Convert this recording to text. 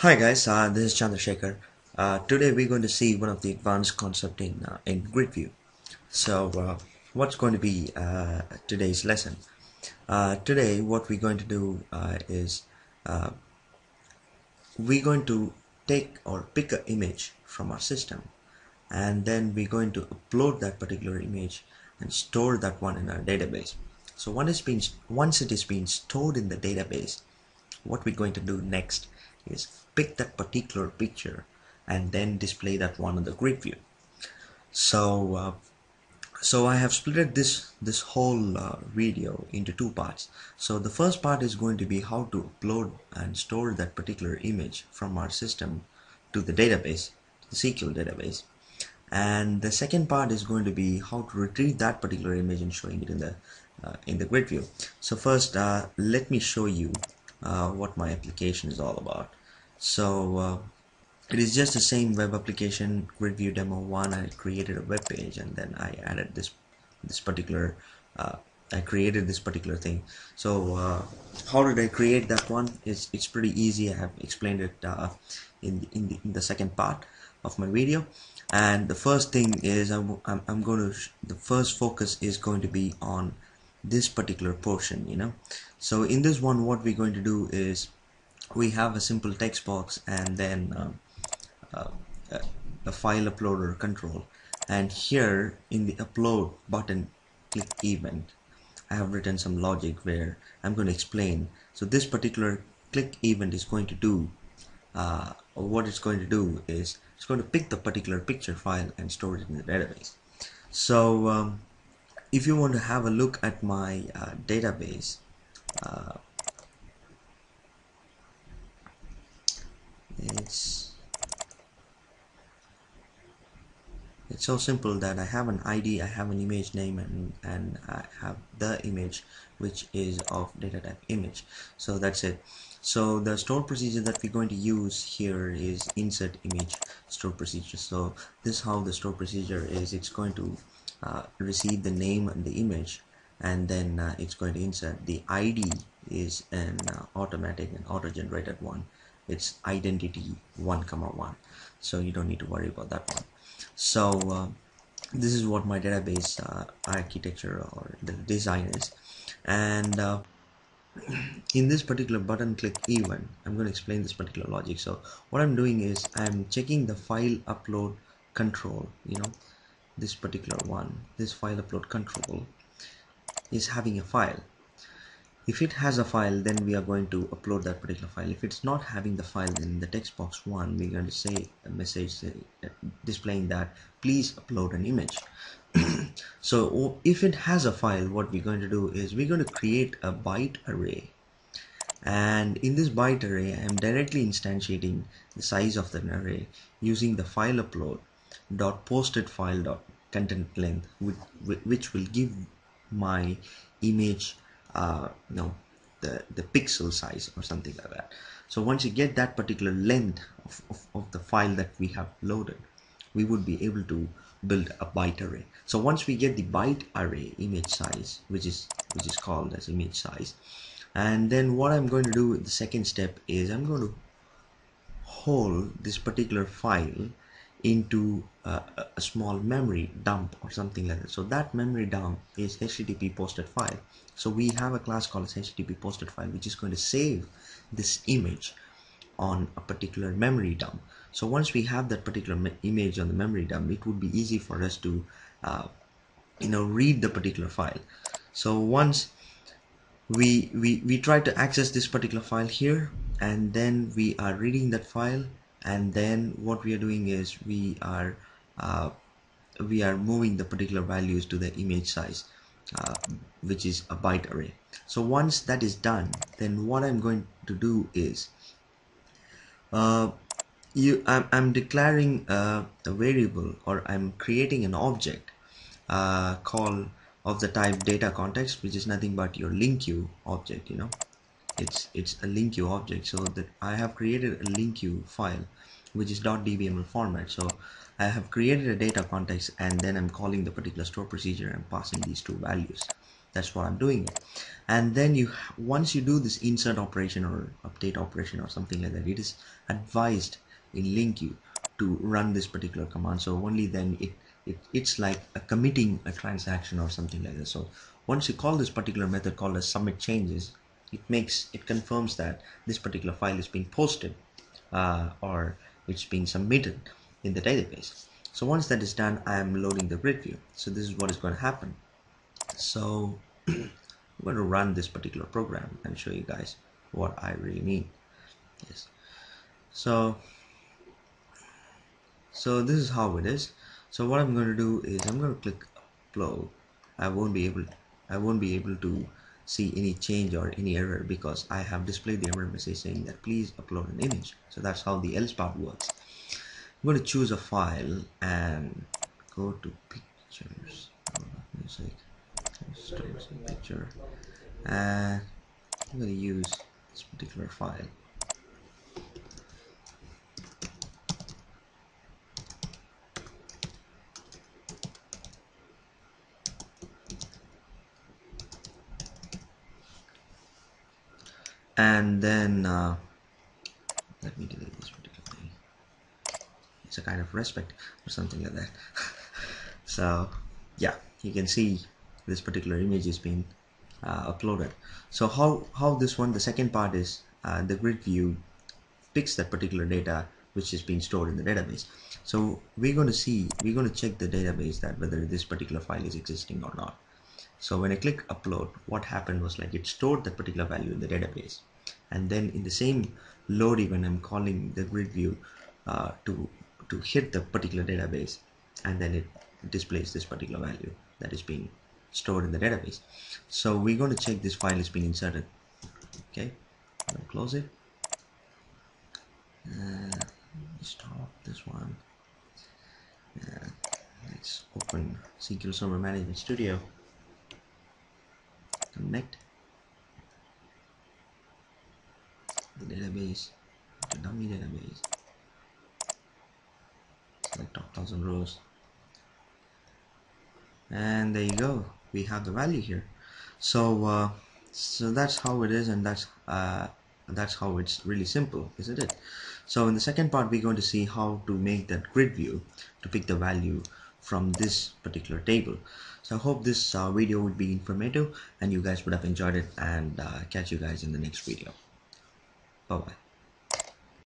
Hi guys, this is Chandrasekhar. Today we're going to see one of the advanced concept in grid view. So what's going to be today's lesson? Today what we're going to do is uh, we're going to take or pick an image from our system, and then we're going to upload that particular image and store that one in our database. So once it is being stored in the database, what we're going to do next is pick that particular picture and then display that one on the grid view. So I have split this whole video into two parts. So the first part is going to be how to upload and store that particular image from our system to the database, the SQL database, and the second part is going to be how to retrieve that particular image and showing it in the grid view. So first let me show you what my application is all about. So it is just the same web application, grid view demo 1. I created a web page and then I added this particular I created this particular thing. So how did I create that one? It's pretty easy. I have explained it in the second part of my video. And the first thing is I'm going to the first focus is going to be on this particular portion. So in this one, what we're going to do is we have a simple text box and then a file uploader control, and here in the upload button click event I have written some logic where I'm going to explain. So this particular click event is going to do what it's going to do is it's going to pick the particular picture file and store it in the database. So if you want to have a look at my database, it's so simple that I have an ID, I have an image name, and I have the image which is of data type image. So that's it. So the store procedure that we're going to use here is insert image store procedure. So this is how the store procedure is. It's going to receive the name and the image, and then it's going to insert. The ID is an automatic and auto-generated one. It's identity 1,1, so you don't need to worry about that one. So this is what my database architecture or the design is, and in this particular button click event I'm going to explain this particular logic. So what I'm doing is I'm checking the file upload control. This particular one, this file upload control is having a file. If it has a file, then we are going to upload that particular file. If it's not having the file, then in the text box 1 we're going to say a message displaying that please upload an image. So if it has a file, what we're going to do is we're going to create a byte array, and in this byte array I am directly instantiating the size of the array using the file upload dot posted file dot content length, which will give my image the pixel size or something like that. So once you get that particular length of the file that we have loaded, we would be able to build a byte array. So once we get the byte array image size, which is called as image size, and then what I'm going to do in the second step is I'm going to hold this particular file into a small memory dump or something like that. So that memory dump is HTTP posted file. So we have a class called HTTP posted file, which is going to save this image on a particular memory dump. So once we have that particular image on the memory dump, it would be easy for us to read the particular file. So once we try to access this particular file here, and then we are reading that file, and then what we are doing is we are moving the particular values to the image size, which is a byte array. So once that is done, then what I'm going to do is I'm declaring a variable, or I'm creating an object called of the type data context, which is nothing but your LinkQ object. It's a LinkQ object. So that I have created a LinkQ file which is .dbml format. So I have created a data context, and then I'm calling the particular store procedure and passing these two values. That's what I'm doing it. And then once you do this insert operation or update operation or something like that, it is advised in link you to run this particular command. So only then it's like committing a transaction or something like that. So once you call this particular method called as submit changes, it confirms that this particular file is being posted or it's being submitted in the database. So once that is done, I am loading the grid view. So this is what is going to happen. So I'm going to run this particular program and show you guys what I really mean. Yes. So this is how it is. So what I'm going to do is I'm going to click upload. I won't be able to see any change or any error because I have displayed the error message saying that please upload an image. So that's how the else part works. I'm going to choose a file and go to pictures, music, stores and picture, and I'm going to use this particular file. And then let me delete this particular thing. It's a kind of respect or something like that. So yeah, you can see this particular image is being uploaded. So how this one, the second part is the grid view picks that particular data which is being stored in the database. So we're going to check the database that whether this particular file is existing or not. So when I click upload, what happened was like it stored that particular value in the database, and then in the same load event I'm calling the grid view to hit the particular database, and then it displays this particular value that is being stored in the database. So we're going to check this file is being inserted. Okay, I'm going to close it. Stop this one. Let's open SQL Server Management Studio. Connect the database to dummy database. Select top 1000 rows, and there you go. We have the value here. So so that's how it is, and that's how it's really simple, isn't it? So in the second part, we're going to see how to make that grid view to pick the value from this particular table. So I hope this video would be informative and you guys would have enjoyed it, and catch you guys in the next video. Bye bye.